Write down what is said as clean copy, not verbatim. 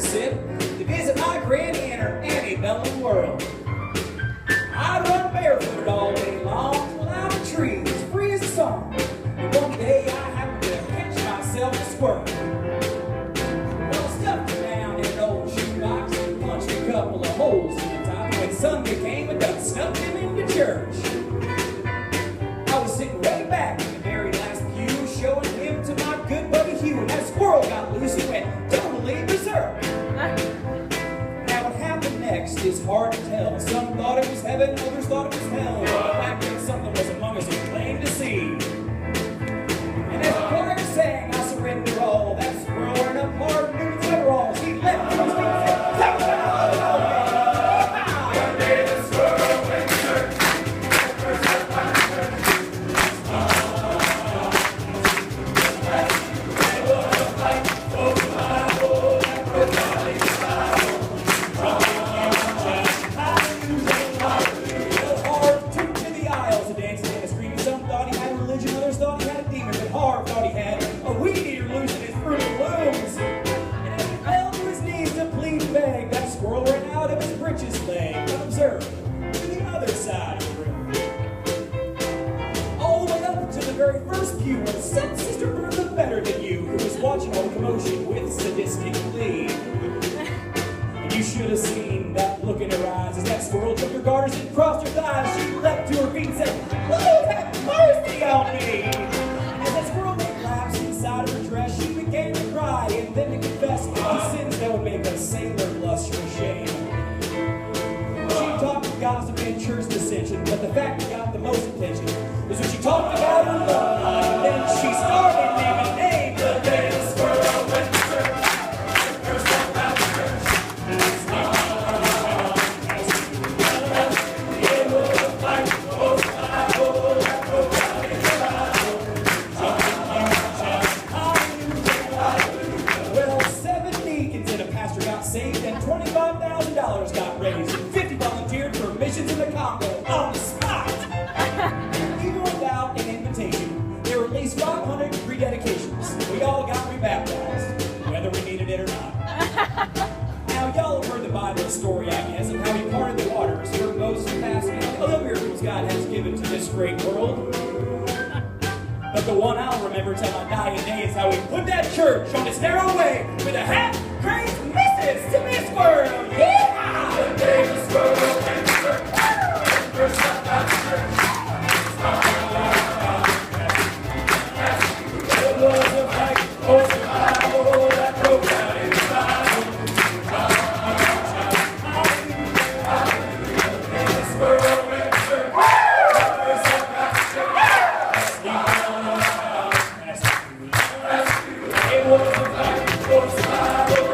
sit to visit my granny and her antebellum world. I'd run barefoot all day long, climb the trees, free as a song. And one day I happened to catch myself a squirrel. Well, I stuffed him down in an old shoebox and punched a couple of holes in the top. When Sunday came, I done snuck him into church. I was sitting way back in the very last pew, showing him to my good buddy Hugh, and that squirrel got loose and went totally berserk. Now what happened next is hard to tell. Some thought it was heaven, others thought it was hell. The fact that something was among us is plain to see. And as the choir sang, I surrender all. That squirrel earned up hard and knew its overalls. He leapt from his feet and said, watching all the commotion with sadistic glee. And you should have seen that look in her eyes as that squirrel took her garters and crossed her thighs. She leapt to her feet and said, "Lord, have mercy on me!" And as that squirrel made laps inside of her dress, she began to cry and then to confess the sins that would make a sailor blush for shame. She talked of gossip and church dissension, but the fact that got the most attention was when she talked about her love life. And then she started naming names. The day the squirrel went to church, took herself out to church. It was a fight, oh, that broke out in the Well, 7 deacons and a pastor got saved, and $25,000 got raised, and 50 volunteered for missions in the Congo on the spot. Even without an invitation, there were at least 500 rededications. We all got rebaptized, whether we needed it or not. Now, y'all have heard the Bible story, I guess, of how he parted the waters for Moses and passed other miracles God has given to this great world. But the one I'll remember till my dying day is how he put that church on its narrow way with a half-crazed missus to Miss Squirrel. Yeah! The day the squirrel went to church, first up out of church. It was a fight, oh, that broke out in the squirrel went to church, first up out of church. It was a fight, oh,